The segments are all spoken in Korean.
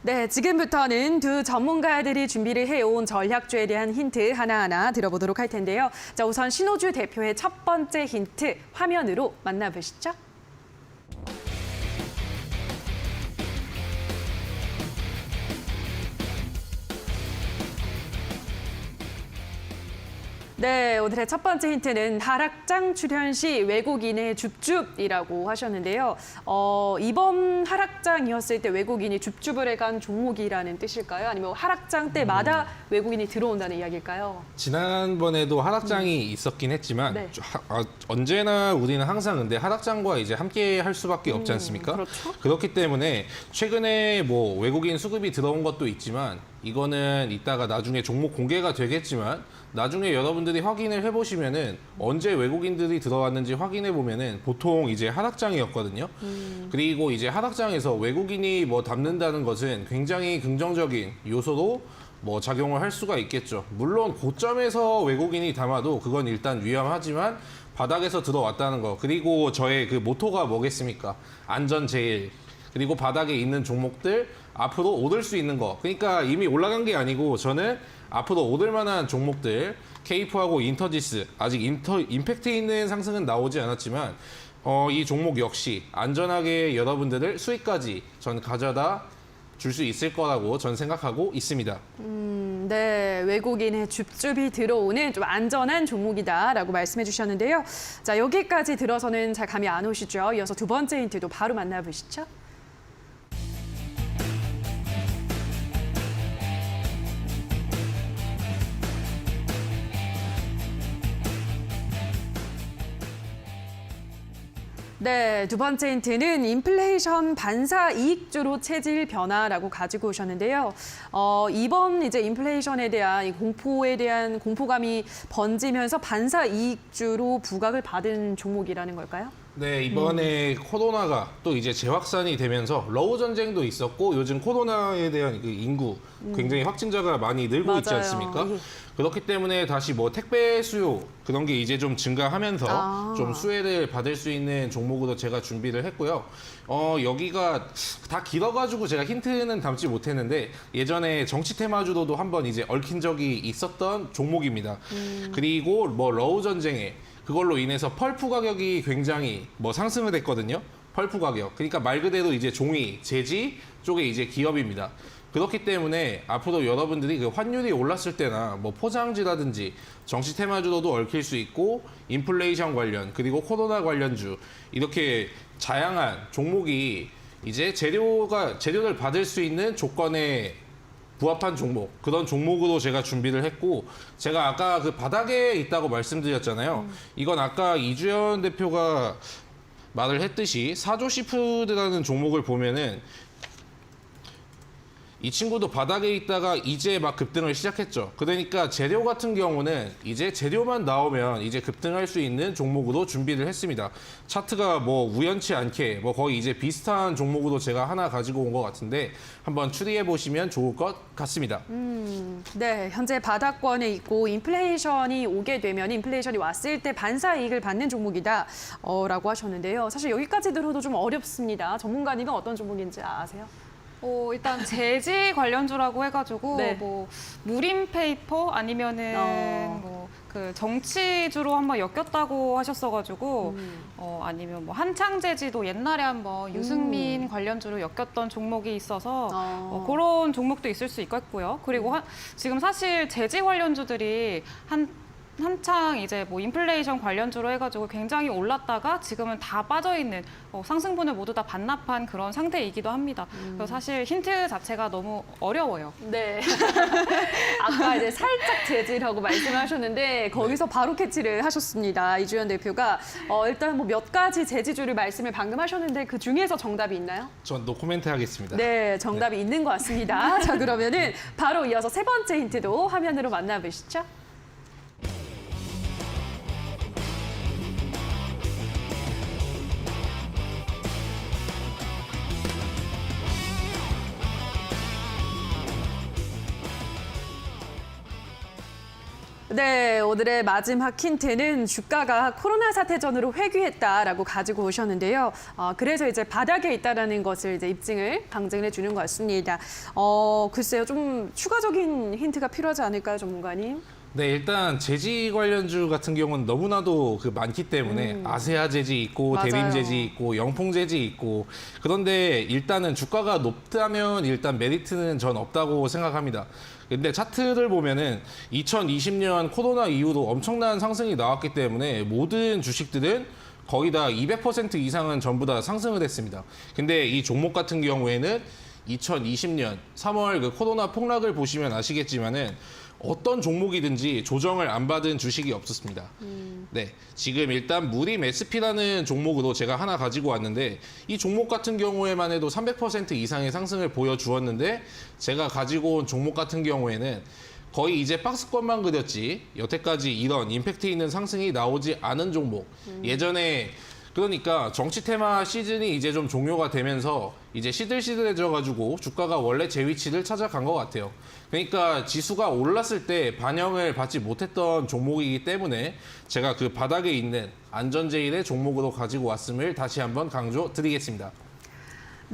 네, 지금부터는 두 전문가들이 준비를 해온 전략주에 대한 힌트 하나하나 들어보도록 할 텐데요. 자, 우선 신호주 대표의 첫 번째 힌트 화면으로 만나보시죠. 네, 오늘의 첫 번째 힌트는 하락장 출현 시 외국인의 줍줍이라고 하셨는데요. 이번 하락장이었을 때 외국인이 줍줍을 해간 종목이라는 뜻일까요? 아니면 하락장 때마다 외국인이 들어온다는 이야기일까요? 지난번에도 하락장이 있었긴 했지만 네. 언제나 우리는 항상 근데 하락장과 이제 함께 할 수밖에 없지 않습니까? 그렇죠. 그렇기 때문에 최근에 뭐 외국인 수급이 들어온 것도 있지만 이거는 이따가 나중에 종목 공개가 되겠지만 나중에 여러분들이 확인을 해보시면은 언제 외국인들이 들어왔는지 확인해 보면은 보통 이제 하락장이었거든요. 그리고 이제 하락장에서 외국인이 뭐 담는다는 것은 굉장히 긍정적인 요소로 뭐 작용을 할 수가 있겠죠. 물론 고점에서 외국인이 담아도 그건 일단 위험하지만 바닥에서 들어왔다는 거. 그리고 저의 그 모토가 뭐겠습니까? 안전 제일. 그리고 바닥에 있는 종목들 앞으로 오를 수 있는 거. 그러니까 이미 올라간 게 아니고 저는 앞으로 오를 만한 종목들 케이프하고 인터지스 아직 임팩트 있는 상승은 나오지 않았지만 이 종목 역시 안전하게 여러분들을 수익까지 전 가져다 줄 수 있을 거라고 전 생각하고 있습니다. 네, 외국인의 줍줍이 들어오는 좀 안전한 종목이다라고 말씀해 주셨는데요. 자, 여기까지 들어서는 잘 감이 안 오시죠? 이어서 두 번째 힌트도 바로 만나보시죠. 네, 두 번째 힌트는 인플레이션 반사 이익주로 체질 변화라고 가지고 오셨는데요. 이번 이제 인플레이션에 대한 이 공포에 대한 공포감이 번지면서 반사 이익주로 부각을 받은 종목이라는 걸까요? 네, 이번에 코로나가 또 이제 재확산이 되면서 러우 전쟁도 있었고 요즘 코로나에 대한 그 인구 굉장히 확진자가 많이 늘고 있지 맞아요. 않습니까? 예. 그렇기 때문에 다시 뭐 택배 수요 그런 게 이제 좀 증가하면서 아. 좀 수혜를 받을 수 있는 종목으로 제가 준비를 했고요. 여기가 다 길어가지고 제가 힌트는 담지 못했는데 예전에 정치 테마주로도 한번 이제 얽힌 적이 있었던 종목입니다. 그리고 뭐 러우 전쟁에 그걸로 인해서 펄프 가격이 굉장히 뭐 상승을 했거든요. 펄프 가격. 그러니까 말 그대로 이제 종이, 재지 쪽에 이제 기업입니다. 그렇기 때문에 앞으로 여러분들이 그 환율이 올랐을 때나 뭐 포장지라든지 정치 테마주로도 얽힐 수 있고 인플레이션 관련 그리고 코로나 관련주 이렇게 다양한 종목이 이제 재료를 받을 수 있는 조건에 부합한 종목, 그런 종목으로 제가 준비를 했고 제가 아까 그 바닥에 있다고 말씀드렸잖아요. 이건 아까 이주연 대표가 말을 했듯이 사조 시푸드라는 종목을 보면은 이 친구도 바닥에 있다가 이제 막 급등을 시작했죠. 그러니까 재료 같은 경우는 이제 재료만 나오면 이제 급등할 수 있는 종목으로 준비를 했습니다. 차트가 뭐 우연치 않게 뭐 거의 이제 비슷한 종목으로 제가 하나 가지고 온 것 같은데 한번 추리해 보시면 좋을 것 같습니다. 네, 현재 바닥권에 있고 인플레이션이 오게 되면 인플레이션이 왔을 때 반사 이익을 받는 종목이다 라고 하셨는데요. 사실 여기까지 들어도 좀 어렵습니다. 전문가님은 어떤 종목인지 아세요? 일단 재지 관련주라고 해가지고 네. 뭐 무림 페이퍼 아니면은 뭐 그 정치주로 한번 엮였다고 하셨어가지고 아니면 뭐 한창재지도 옛날에 한번 유승민 관련주로 엮였던 종목이 있어서 그런 종목도 있을 수 있겠고요. 그리고 지금 사실 재지 관련주들이 한창 이제 뭐 인플레이션 관련주로 해가지고 굉장히 올랐다가 지금은 다 빠져있는 상승분을 모두 다 반납한 그런 상태이기도 합니다. 그래서 사실 힌트 자체가 너무 어려워요. 네. 아까 이제 살짝 재질하고 말씀하셨는데 거기서 바로 캐치를 하셨습니다. 이주연 대표가 일단 뭐 몇 가지 재지주를 말씀을 방금 하셨는데 그 중에서 정답이 있나요? 전 노코멘트 하겠습니다. 네, 정답이 있는 것 같습니다. 자, 그러면은 바로 이어서 세 번째 힌트도 화면으로 만나보시죠. 네, 오늘의 마지막 힌트는 주가가 코로나 사태 전으로 회귀했다라고 가지고 오셨는데요. 그래서 이제 바닥에 있다라는 것을 이제 강증을 해주는 것 같습니다. 글쎄요, 좀 추가적인 힌트가 필요하지 않을까요, 전문가님? 네, 일단 재지 관련주 같은 경우는 너무나도 많기 때문에 아세아 재지 있고 맞아요. 대빔 재지 있고 영풍 재지 있고 그런데 일단은 주가가 높다면 일단 메리트는 전 없다고 생각합니다. 근데 차트를 보면은 2020년 코로나 이후로 엄청난 상승이 나왔기 때문에 모든 주식들은 거의 다 200% 이상은 전부 다 상승을 했습니다. 근데 이 종목 같은 경우에는 2020년 3월 그 코로나 폭락을 보시면 아시겠지만은 어떤 종목이든지 조정을 안 받은 주식이 없었습니다. 네, 지금 일단 무림 SP라는 종목으로 제가 하나 가지고 왔는데 이 종목 같은 경우에만 해도 300% 이상의 상승을 보여주었는데 제가 가지고 온 종목 같은 경우에는 거의 이제 박스권만 그렸지 여태까지 이런 임팩트 있는 상승이 나오지 않은 종목. 예전에 그러니까 정치 테마 시즌이 이제 좀 종료가 되면서 이제 시들시들해져가지고 주가가 원래 제 위치를 찾아간 것 같아요. 그러니까 지수가 올랐을 때 반영을 받지 못했던 종목이기 때문에 제가 그 바닥에 있는 안전제일의 종목으로 가지고 왔음을 다시 한번 강조드리겠습니다.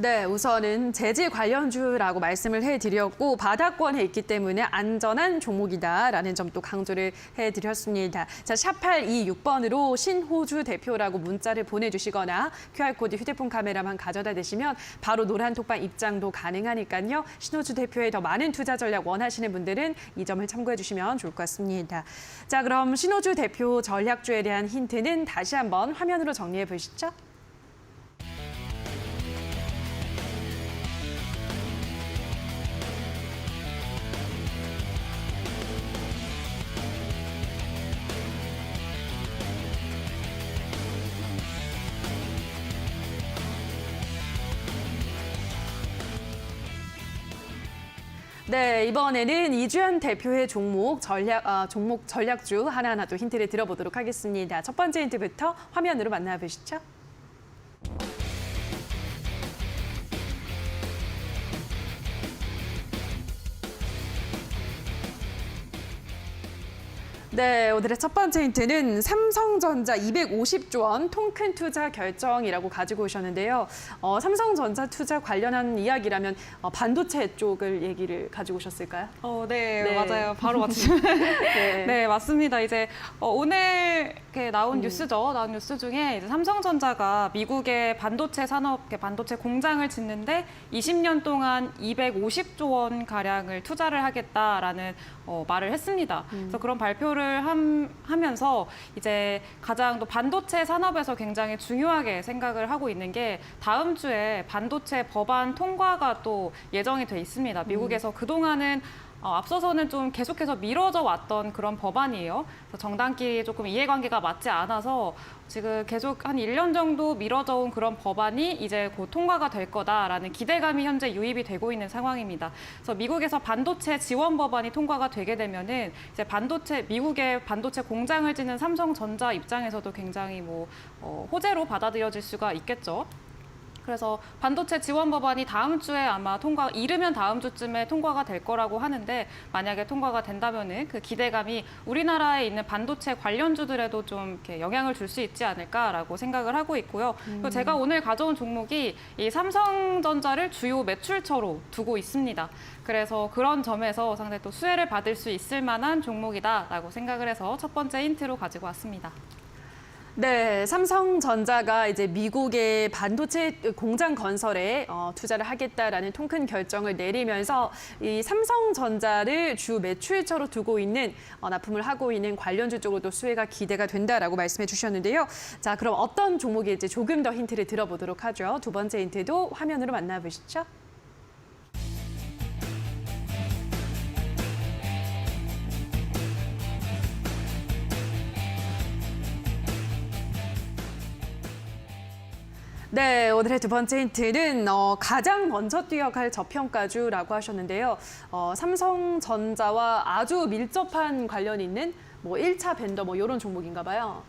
네, 우선은 재질 관련주라고 말씀을 해드렸고 바닥권에 있기 때문에 안전한 종목이다라는 점도 강조를 해드렸습니다. 자, 샵826번으로 신호주 대표라고 문자를 보내주시거나 QR코드 휴대폰 카메라만 가져다 대시면 바로 노란 톡방 입장도 가능하니까요. 신호주 대표의 더 많은 투자 전략 원하시는 분들은 이 점을 참고해 주시면 좋을 것 같습니다. 자, 그럼 신호주 대표 전략주에 대한 힌트는 다시 한번 화면으로 정리해 보시죠. 네, 이번에는 이주연 대표의 종목 전략주 하나하나 또 힌트를 들어보도록 하겠습니다. 첫 번째 힌트부터 화면으로 만나보시죠. 네, 오늘의 첫 번째 힌트는 삼성전자 250조 원 통큰 투자 결정이라고 가지고 오셨는데요. 삼성전자 투자 관련한 이야기라면 반도체 쪽을 얘기를 가지고 오셨을까요? 네, 네. 맞아요. 바로 맞추시면. 네. 네, 맞습니다. 이제 오늘 이렇게 나온 뉴스죠. 나온 뉴스 중에 이제 삼성전자가 미국의 반도체 산업, 반도체 공장을 짓는데 20년 동안 250조 원 가량을 투자를 하겠다라는 말을 했습니다. 그래서 그런 발표를 하면서 이제 가장 또 반도체 산업에서 굉장히 중요하게 생각을 하고 있는 게 다음 주에 반도체 법안 통과가 또 예정이 돼 있습니다. 미국에서 그동안은 앞서서는 좀 계속해서 미뤄져 왔던 그런 법안이에요. 그래서 정당끼리 조금 이해관계가 맞지 않아서 지금 계속 한 1년 정도 미뤄져 온 그런 법안이 이제 곧 통과가 될 거다라는 기대감이 현재 유입이 되고 있는 상황입니다. 그래서 미국에서 반도체 지원 법안이 통과가 되게 되면은 이제 미국의 반도체 공장을 짓는 삼성전자 입장에서도 굉장히 호재로 받아들여질 수가 있겠죠. 그래서 반도체 지원 법안이 다음 주에 아마 이르면 다음 주쯤에 통과가 될 거라고 하는데 만약에 통과가 된다면은 그 기대감이 우리나라에 있는 반도체 관련주들에도 좀 이렇게 영향을 줄 수 있지 않을까라고 생각을 하고 있고요. 그리고 제가 오늘 가져온 종목이 이 삼성전자를 주요 매출처로 두고 있습니다. 그래서 그런 점에서 상당히 또 수혜를 받을 수 있을 만한 종목이다라고 생각을 해서 첫 번째 힌트로 가지고 왔습니다. 네, 삼성전자가 이제 미국의 반도체 공장 건설에 투자를 하겠다라는 통큰 결정을 내리면서 이 삼성전자를 주 매출처로 두고 있는 납품을 하고 있는 관련주 쪽으로도 수혜가 기대가 된다라고 말씀해 주셨는데요. 자, 그럼 어떤 종목일지 조금 더 힌트를 들어보도록 하죠. 두 번째 힌트도 화면으로 만나보시죠. 네, 오늘의 두 번째 힌트는 가장 먼저 뛰어갈 저평가주라고 하셨는데요. 삼성전자와 아주 밀접한 관련이 있는 뭐 1차 벤더 뭐 이런 종목인가 봐요.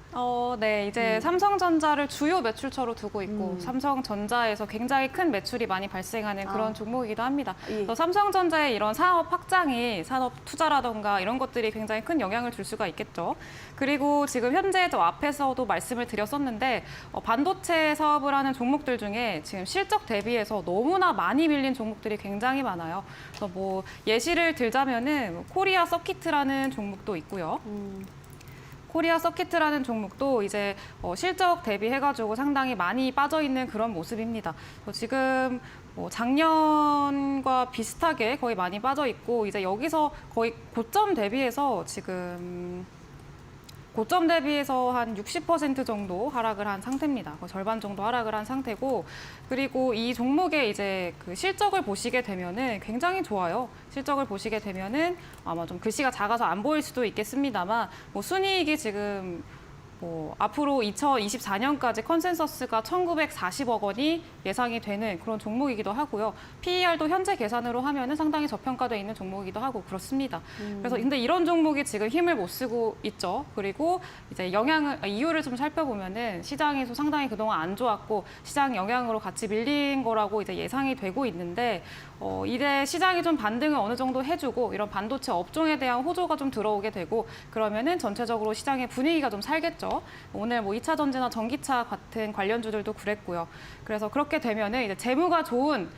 네, 이제 삼성전자를 주요 매출처로 두고 있고 삼성전자에서 굉장히 큰 매출이 많이 발생하는 그런 종목이기도 합니다. 예. 그래서 삼성전자의 이런 사업 확장이 산업 투자라던가 이런 것들이 굉장히 큰 영향을 줄 수가 있겠죠. 그리고 지금 현재 저 앞에서도 말씀을 드렸었는데 반도체 사업을 하는 종목들 중에 지금 실적 대비해서 너무나 많이 밀린 종목들이 굉장히 많아요. 그래서 뭐 예시를 들자면은 코리아 서키트라는 종목도 있고요. 코리아 서키트라는 종목도 이제 실적 대비해가지고 상당히 많이 빠져 있는 그런 모습입니다. 지금 뭐 작년과 비슷하게 거의 많이 빠져 있고 이제 여기서 거의 고점 대비해서 지금 고점 대비해서 한 60% 정도 하락을 한 상태입니다. 거의 절반 정도 하락을 한 상태고, 그리고 이 종목의 이제 그 실적을 보시게 되면은 굉장히 좋아요. 실적을 보시게 되면은 아마 좀 글씨가 작아서 안 보일 수도 있겠습니다만, 뭐 순이익이 지금 뭐 앞으로 2024년까지 컨센서스가 1,940억 원이 예상이 되는 그런 종목이기도 하고요. PER도 현재 계산으로 하면은 상당히 저평가돼 있는 종목이기도 하고 그렇습니다. 그래서 근데 이런 종목이 지금 힘을 못 쓰고 있죠. 그리고 이제 이유를 좀 살펴보면은 시장에서 상당히 그동안 안 좋았고 시장 영향으로 같이 밀린 거라고 이제 예상이 되고 있는데 이제 시장이 좀 반등을 어느 정도 해주고 이런 반도체 업종에 대한 호조가 좀 들어오게 되고 그러면은 전체적으로 시장의 분위기가 좀 살겠죠. 오늘 뭐 2차 전지나 전기차 같은 관련주들도 그랬고요. 그래서 그렇게 되면은 이제 재무가 좋은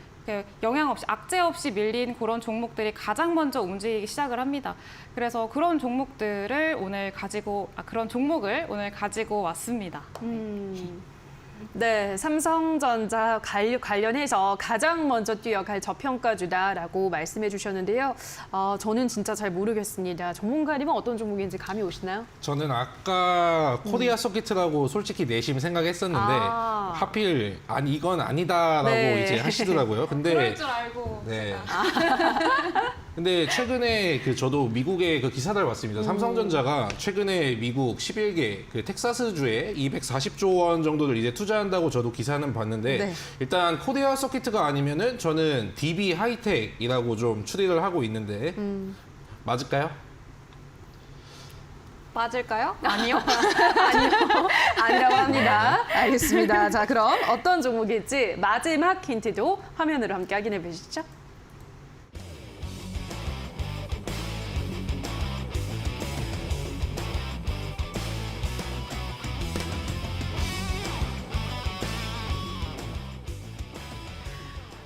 영향 없이 악재 없이 밀린 그런 종목들이 가장 먼저 움직이기 시작을 합니다. 그래서 그런 종목을 오늘 가지고 왔습니다. 네, 삼성전자 관련해서 가장 먼저 뛰어갈 저평가주다라고 말씀해 주셨는데요. 저는 진짜 잘 모르겠습니다. 전문가님은 어떤 종목인지 감이 오시나요? 저는 아까 코리아 서키트라고 솔직히 내심 생각했었는데 하필 이건 아니다라고 네. 이제 하시더라고요. 근데 그럴 줄 알고 네. 근데 최근에 저도 미국의 그 기사를 봤습니다. 삼성전자가 최근에 미국 11개 그 텍사스주에 240조 원 정도를 이제 투자한다고 저도 기사는 봤는데 네. 일단 코리아 서키트가 아니면은 저는 DB 하이텍이라고 좀 추리를 하고 있는데 맞을까요? 맞을까요? 아니요. 아니라고 합니다. 알겠습니다. 자, 그럼 어떤 종목일지 마지막 힌트도 화면으로 함께 확인해 보시죠.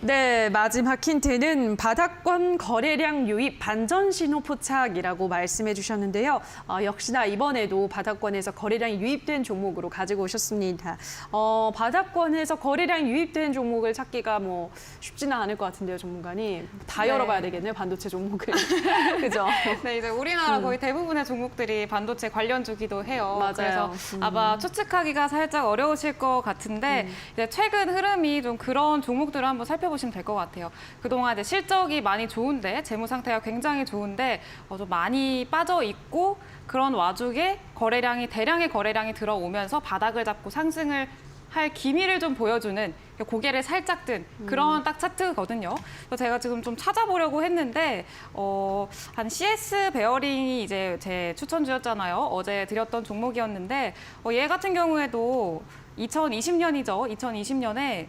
네, 마지막 힌트는 바닥권 거래량 유입 반전 신호 포착이라고 말씀해 주셨는데요. 역시나 이번에도 바닥권에서 거래량이 유입된 종목으로 가지고 오셨습니다. 바닥권에서 거래량 유입된 종목을 찾기가 뭐 쉽지는 않을 것 같은데요, 전문가님. 다 네. 열어봐야 되겠네요, 반도체 종목을. 그죠? 네, 이제 우리나라 거의 대부분의 종목들이 반도체 관련주기도 해요. 맞아요. 그래서 아마 추측하기가 살짝 어려우실 것 같은데 이제 최근 흐름이 좀 그런 종목들을 한번 살펴보시면 될 것 같아요. 그동안 이제 실적이 많이 좋은데 재무 상태가 굉장히 좋은데 좀 많이 빠져 있고 그런 와중에 대량의 거래량이 들어오면서 바닥을 잡고 상승을 할 기미를 좀 보여주는 고개를 살짝 든 그런 딱 차트거든요. 그래서 제가 지금 좀 찾아보려고 했는데 한 CS 베어링이 이제 제 추천주였잖아요. 어제 드렸던 종목이었는데 얘 같은 경우에도 2020년이죠. 2020년에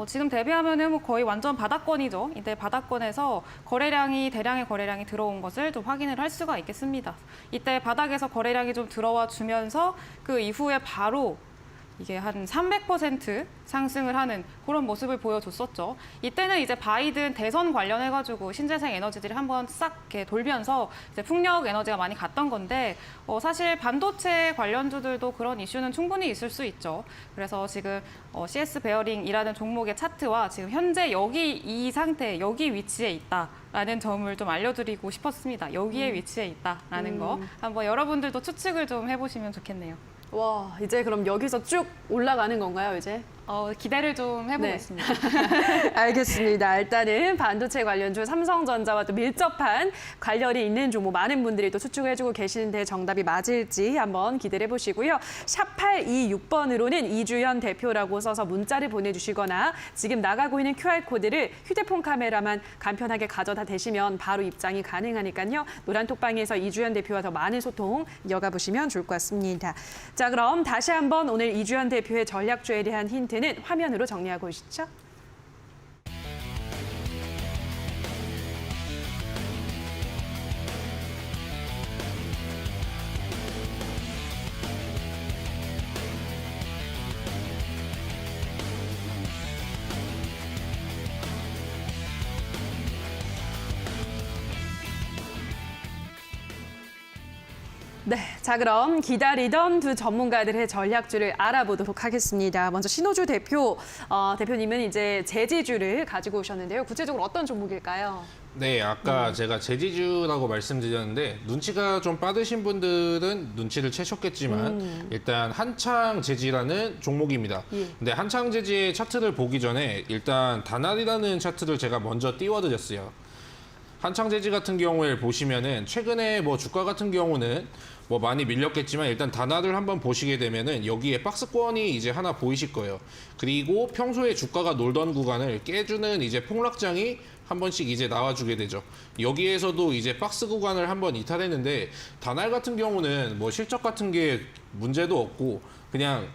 지금 대비하면은 뭐 거의 완전 바닥권이죠. 이때 바닥권에서 대량의 거래량이 들어온 것을 좀 확인을 할 수가 있겠습니다. 이때 바닥에서 거래량이 좀 들어와 주면서 그 이후에 바로 이게 한 300% 상승을 하는 그런 모습을 보여줬었죠. 이때는 이제 바이든 대선 관련해가지고 신재생 에너지들이 한번 싹 이렇게 돌면서 이제 풍력 에너지가 많이 갔던 건데 사실 반도체 관련주들도 그런 이슈는 충분히 있을 수 있죠. 그래서 지금 CS 베어링이라는 종목의 차트와 지금 현재 이 상태, 여기 위치에 있다라는 점을 좀 알려드리고 싶었습니다. 여기에 위치해 있다라는 거 한번 여러분들도 추측을 좀 해보시면 좋겠네요. 와, 이제 그럼 여기서 쭉 올라가는 건가요, 이제? 기대를 좀 해보고 네. 있습니다. 알겠습니다. 일단은 반도체 관련주 삼성전자와 또 밀접한 관련이 있는 종목 많은 분들이 또 추측해주고 계시는데 정답이 맞을지 한번 기대를 해보시고요. 샵 826번으로는 이주연 대표라고 써서 문자를 보내주시거나 지금 나가고 있는 QR코드를 휴대폰 카메라만 간편하게 가져다 대시면 바로 입장이 가능하니까요. 노란톡방에서 이주연 대표와 더 많은 소통 이어가보시면 좋을 것 같습니다. 자, 그럼 다시 한번 오늘 이주연 대표의 전략주에 대한 힌트는 화면으로 정리하고 오시죠. 네, 자 그럼 기다리던 두 전문가들의 전략주를 알아보도록 하겠습니다. 먼저 신호주 대표님은 이제 제지주를 가지고 오셨는데요. 구체적으로 어떤 종목일까요? 네, 아까 제가 제지주라고 말씀드렸는데 눈치가 좀 빠르신 분들은 눈치를 채셨겠지만 일단 한창제지라는 종목입니다. 예. 근데 한창제지의 차트를 보기 전에 일단 다날이라는 차트를 제가 먼저 띄워드렸어요. 한창제지 같은 경우에 보시면은 최근에 뭐 주가 같은 경우는 뭐 많이 밀렸겠지만 일단 단화를 한번 보시게 되면은 여기에 박스권이 이제 하나 보이실 거예요. 그리고 평소에 주가가 놀던 구간을 깨주는 이제 폭락장이 한 번씩 이제 나와주게 되죠. 여기에서도 이제 박스 구간을 한번 이탈했는데 단할 같은 경우는 뭐 실적 같은 게 문제도 없고 그냥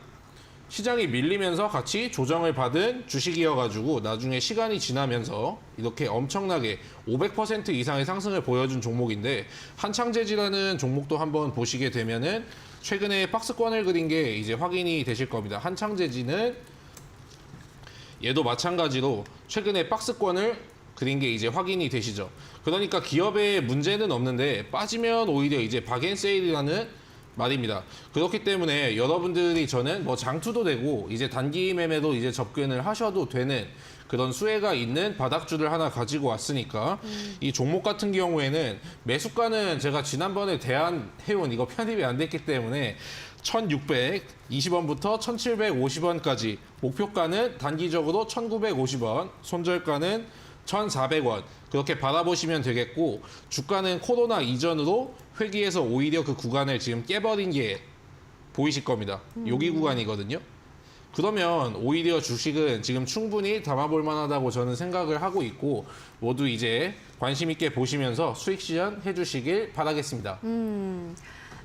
시장이 밀리면서 같이 조정을 받은 주식이어가지고 나중에 시간이 지나면서 이렇게 엄청나게 500% 이상의 상승을 보여준 종목인데 한창제지라는 종목도 한번 보시게 되면은 최근에 박스권을 그린 게 이제 확인이 되실 겁니다. 한창제지는 얘도 마찬가지로 최근에 박스권을 그린 게 이제 확인이 되시죠. 그러니까 기업에 문제는 없는데 빠지면 오히려 이제 박앤세일이라는 말입니다. 그렇기 때문에 여러분들이 저는 뭐 장투도 되고 이제 단기 매매도 이제 접근을 하셔도 되는 그런 수혜가 있는 바닥주를 하나 가지고 왔으니까 이 종목 같은 경우에는 매수가는 제가 지난번에 대안해온 이거 편입이 안 됐기 때문에 1,620원부터 1,750원까지 목표가는 단기적으로 1,950원, 손절가는 1,400원 그렇게 바라보시면 되겠고 주가는 코로나 이전으로 회귀해서 오히려 그 구간을 지금 깨버린 게 보이실 겁니다. 여기 구간이거든요. 그러면 오히려 주식은 지금 충분히 담아볼 만하다고 저는 생각을 하고 있고 모두 이제 관심 있게 보시면서 수익 실현 해주시길 바라겠습니다.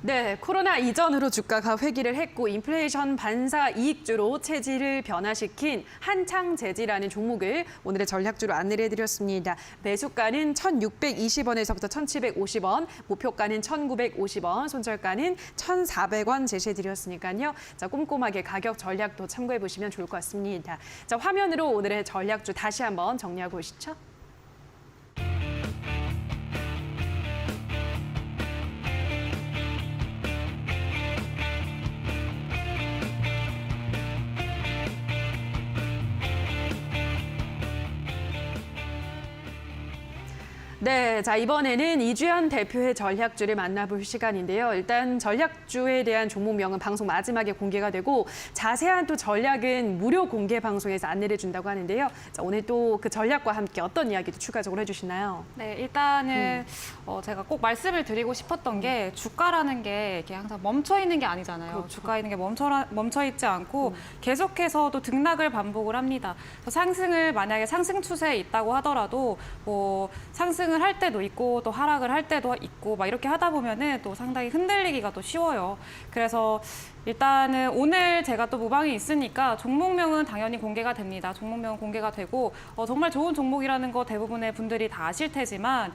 네, 코로나 이전으로 주가가 회귀를 했고 인플레이션 반사 이익주로 체질을 변화시킨 한창제지라는 종목을 오늘의 전략주로 안내를 해드렸습니다. 매수가는 1,620원에서부터 1,750원, 목표가는 1,950원, 손절가는 1,400원 제시해드렸으니까요. 자, 꼼꼼하게 가격 전략도 참고해보시면 좋을 것 같습니다. 자, 화면으로 오늘의 전략주 다시 한번 정리하고 오시죠. 네, 자 이번에는 이주연 대표의 전략주를 만나볼 시간인데요. 일단 전략주에 대한 종목명은 방송 마지막에 공개가 되고 자세한 또 전략은 무료 공개 방송에서 안내를 준다고 하는데요. 자, 오늘 또 그 전략과 함께 어떤 이야기도 추가적으로 해주시나요? 네, 일단은 제가 꼭 말씀을 드리고 싶었던 게 주가라는 게 이렇게 항상 멈춰 있는 게 아니잖아요. 그렇죠. 주가 있는 게 멈춰 있지 않고 계속해서 또 등락을 반복을 합니다. 상승을 만약에 상승 추세에 있다고 하더라도 뭐 상승을 할 때도 있고 또 하락을 할 때도 있고 막 이렇게 하다 보면은 또 상당히 흔들리기가 또 쉬워요. 그래서 일단은 오늘 제가 또 무방이 있으니까 종목명은 당연히 공개가 됩니다. 종목명은 공개가 되고 정말 좋은 종목이라는 거 대부분의 분들이 다 아실 테지만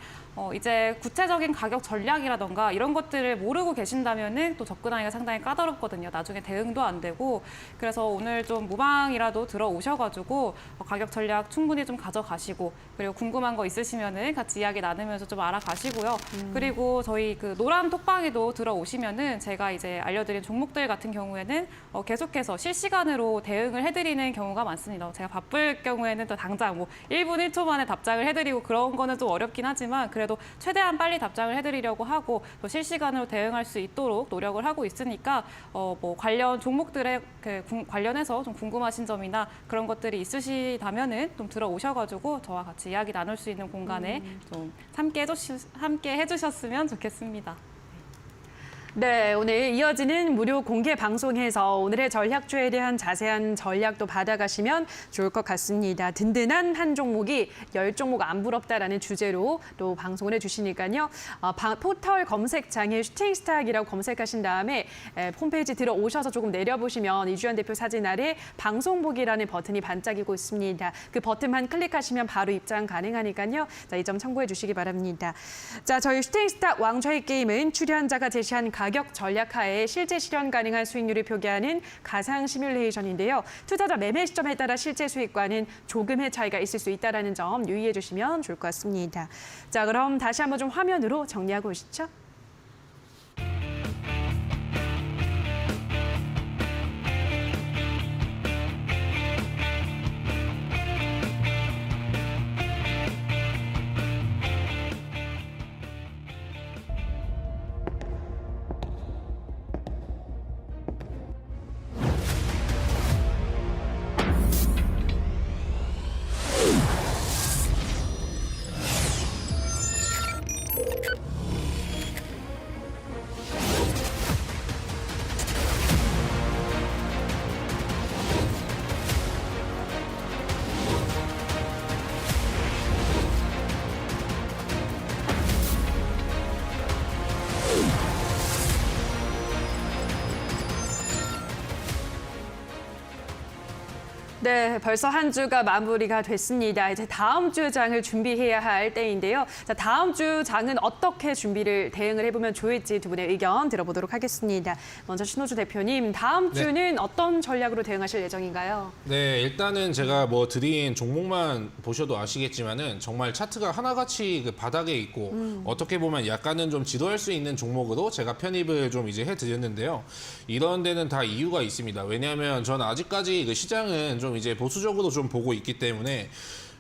이제 구체적인 가격 전략이라던가 이런 것들을 모르고 계신다면은 또 접근하기가 상당히 까다롭거든요. 나중에 대응도 안 되고 그래서 오늘 좀 무방이라도 들어오셔가지고 가격 전략 충분히 좀 가져가시고 그리고 궁금한 거 있으시면은 같이 이야기 나누면서 좀 알아가시고요. 그리고 저희 그 노란 톡방에도 들어오시면은 제가 이제 알려드린 종목들 같은 경우에는 계속해서 실시간으로 대응을 해드리는 경우가 많습니다. 제가 바쁠 경우에는 또 당장 뭐 1분 1초 만에 답장을 해드리고 그런 거는 좀 어렵긴 하지만 그래도 최대한 빨리 답장을 해드리려고 하고 또 실시간으로 대응할 수 있도록 노력을 하고 있으니까 뭐 관련 종목들에 관련해서 좀 궁금하신 점이나 그런 것들이 있으시다면은 좀 들어오셔가지고 저와 같이 이야기 나눌 수 있는 공간에 좀 함께 해주셨으면 좋겠습니다. 네, 오늘 이어지는 무료 공개 방송에서 오늘의 전략주에 대한 자세한 전략도 받아가시면 좋을 것 같습니다. 든든한 한 종목이 10종목 안 부럽다라는 주제로 또 방송을 해주시니까요. 포털 검색창에 슈팅스탁이라고 검색하신 다음에 홈페이지 들어오셔서 조금 내려보시면 이주연 대표 사진 아래 방송 보기라는 버튼이 반짝이고 있습니다. 그 버튼만 클릭하시면 바로 입장 가능하니까요. 자, 이 점 참고해 주시기 바랍니다. 자, 저희 슈팅스탁 왕좌의 게임은 출연자가 제시한 가격 전략하에 실제 실현 가능한 수익률을 표기하는 가상 시뮬레이션인데요. 투자자 매매 시점에 따라 실제 수익과는 조금의 차이가 있을 수 있다는 점 유의해 주시면 좋을 것 같습니다. 자, 그럼 다시 한번 좀 화면으로 정리하고 오시죠. 네, 벌써 한 주가 마무리가 됐습니다. 이제 다음 주 장을 준비해야 할 때인데요. 자, 다음 주 장은 어떻게 대응을 해보면 좋을지 두 분의 의견 들어보도록 하겠습니다. 먼저 신호주 대표님, 다음 주는 어떤 전략으로 대응하실 예정인가요? 네, 일단은 제가 뭐 드린 종목만 보셔도 아시겠지만은 정말 차트가 하나같이 그 바닥에 있고 어떻게 보면 약간은 좀 지도할 수 있는 종목으로 제가 편입을 좀 이제 해드렸는데요. 이런 데는 다 이유가 있습니다. 왜냐하면 저는 아직까지 그 시장은 좀 이제 보수적으로 좀 보고 있기 때문에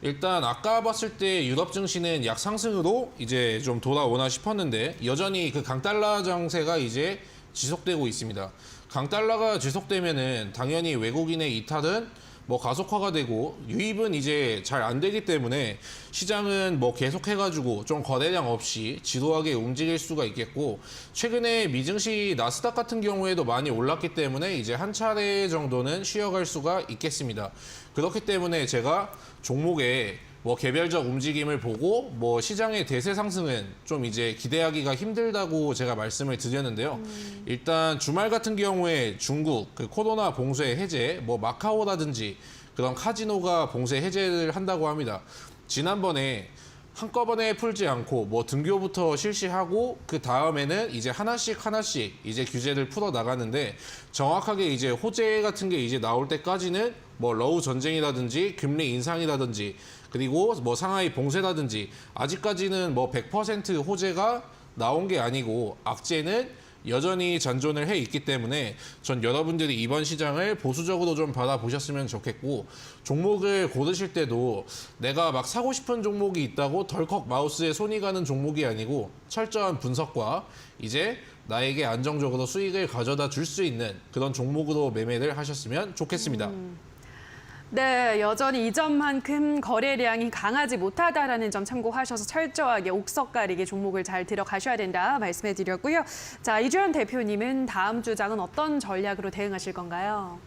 일단 아까 봤을 때 유럽 증시는 약상승으로 이제 좀 돌아오나 싶었는데 여전히 그 강달러 장세가 이제 지속되고 있습니다. 강달러가 지속되면은 당연히 외국인의 이탈은 뭐 가속화가 되고 유입은 이제 잘 안 되기 때문에 시장은 뭐 계속해가지고 좀 거래량 없이 지루하게 움직일 수가 있겠고 최근에 미증시 나스닥 같은 경우에도 많이 올랐기 때문에 이제 한 차례 정도는 쉬어갈 수가 있겠습니다. 그렇기 때문에 제가 종목에 뭐 개별적 움직임을 보고 뭐 시장의 대세 상승은 좀 이제 기대하기가 힘들다고 제가 말씀을 드렸는데요. 일단 주말 같은 경우에 중국 그 코로나 봉쇄 해제, 뭐 마카오라든지 그런 카지노가 봉쇄 해제를 한다고 합니다. 지난번에 한꺼번에 풀지 않고 뭐 등교부터 실시하고 그 다음에는 이제 하나씩 이제 규제를 풀어 나가는데 정확하게 이제 호재 같은 게 이제 나올 때까지는 뭐 러우 전쟁이라든지 금리 인상이라든지 그리고 뭐 상하이 봉쇄라든지 아직까지는 뭐 100% 호재가 나온 게 아니고 악재는 여전히 잔존을 해 있기 때문에 전 여러분들이 이번 시장을 보수적으로 좀 바라보셨으면 좋겠고 종목을 고르실 때도 내가 막 사고 싶은 종목이 있다고 덜컥 마우스에 손이 가는 종목이 아니고 철저한 분석과 이제 나에게 안정적으로 수익을 가져다 줄 수 있는 그런 종목으로 매매를 하셨으면 좋겠습니다. 네, 여전히 이전만큼 거래량이 강하지 못하다라는 점 참고하셔서 철저하게 옥석 가리게 종목을 잘 들어가셔야 된다 말씀해 드렸고요. 자, 이주연 대표님은 다음 주장은 어떤 전략으로 대응하실 건가요?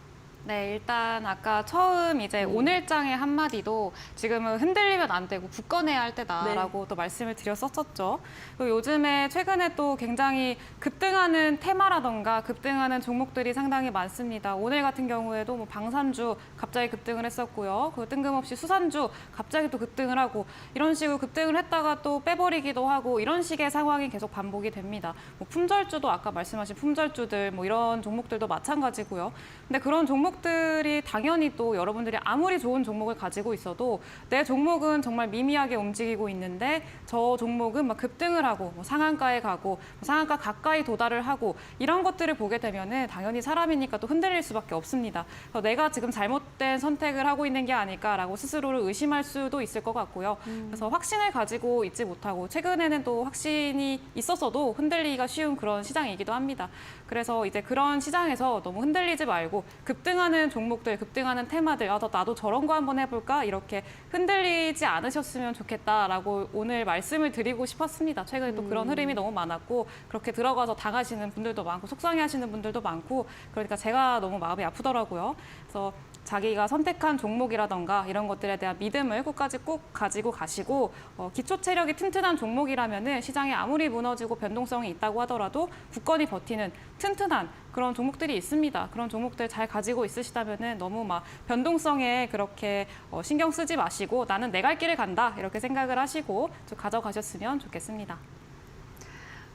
네, 일단 아까 처음 이제 오늘장의 한마디도 지금은 흔들리면 안 되고 굳건해야 할 때다라고 또 말씀을 드렸었죠. 그리고 요즘에 최근에 또 굉장히 급등하는 테마라던가 급등하는 종목들이 상당히 많습니다. 오늘 같은 경우에도 뭐 방산주 갑자기 급등을 했었고요. 그 뜬금없이 수산주 갑자기 또 급등을 하고 이런 식으로 급등을 했다가 또 빼버리기도 하고 이런 식의 상황이 계속 반복이 됩니다. 뭐 품절주도 아까 말씀하신 품절주들 뭐 이런 종목들도 마찬가지고요. 근데 그런 종목 종목들이 당연히 또 여러분들이 아무리 좋은 종목을 가지고 있어도 내 종목은 정말 미미하게 움직이고 있는데 저 종목은 막 급등을 하고 뭐 상한가에 가고 뭐 상한가 가까이 도달을 하고 이런 것들을 보게 되면은 당연히 사람이니까 또 흔들릴 수밖에 없습니다. 그래서 내가 지금 잘못된 선택을 하고 있는 게 아닐까라고 스스로를 의심할 수도 있을 것 같고요. 그래서 확신을 가지고 있지 못하고 최근에는 또 확신이 있었어도 흔들리기가 쉬운 그런 시장이기도 합니다. 그래서 이제 그런 시장에서 너무 흔들리지 말고 급등하는 종목들, 급등하는 테마들, 나도 저런 거 한번 해볼까? 이렇게 흔들리지 않으셨으면 좋겠다라고 오늘 말씀을 드리고 싶었습니다. 최근에 또 그런 흐름이 너무 많았고 그렇게 들어가서 당하시는 분들도 많고 속상해하시는 분들도 많고 그러니까 제가 너무 마음이 아프더라고요. 그래서 자기가 선택한 종목이라던가 이런 것들에 대한 믿음을 끝까지 꼭 가지고 가시고 기초 체력이 튼튼한 종목이라면은 시장이 아무리 무너지고 변동성이 있다고 하더라도 굳건히 버티는 튼튼한 그런 종목들이 있습니다. 그런 종목들 잘 가지고 있으시다면은 너무 막 변동성에 그렇게 신경 쓰지 마시고 나는 내 갈 길을 간다 이렇게 생각을 하시고 좀 가져가셨으면 좋겠습니다.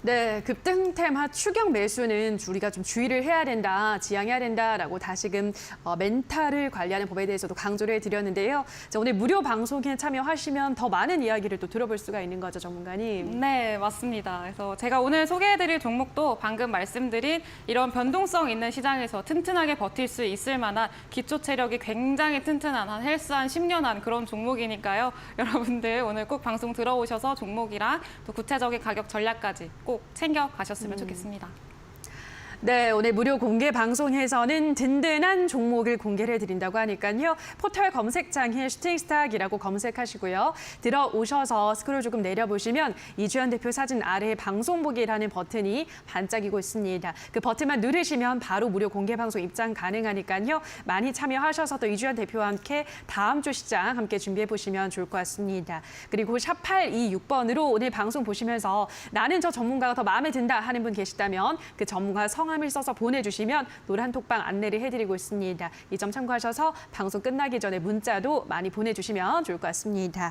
네, 급등 테마 추격 매수는 우리가 좀 주의를 해야 된다, 지양해야 된다라고 다시금 멘탈을 관리하는 법에 대해서도 강조를 해드렸는데요. 자, 오늘 무료 방송에 참여하시면 더 많은 이야기를 또 들어볼 수가 있는 거죠, 전문가님. 네, 맞습니다. 그래서 제가 오늘 소개해드릴 종목도 방금 말씀드린 이런 변동성 있는 시장에서 튼튼하게 버틸 수 있을 만한 기초 체력이 굉장히 튼튼한 한 헬스한 10년 한 그런 종목이니까요. 여러분들 오늘 꼭 방송 들어오셔서 종목이랑 또 구체적인 가격 전략까지 꼭 챙겨 가셨으면 좋겠습니다. 네, 오늘 무료 공개 방송에서는 든든한 종목을 공개를 해드린다고 하니까요. 포털 검색창에 슈팅스탁이라고 검색하시고요. 들어오셔서 스크롤 조금 내려보시면 이주연 대표 사진 아래에 방송 보기라는 버튼이 반짝이고 있습니다. 그 버튼만 누르시면 바로 무료 공개 방송 입장 가능하니까요. 많이 참여하셔서 또 이주연 대표와 함께 다음 주 시장 함께 준비해 보시면 좋을 것 같습니다. 그리고 샵 826번으로 오늘 방송 보시면서 나는 저 전문가가 더 마음에 든다 하는 분 계시다면 그 전문가 성함을 써서 보내주시면 노란 톡방 안내를 해드리고 있습니다. 이 점 참고하셔서 방송 끝나기 전에 문자도 많이 보내주시면 좋을 것 같습니다.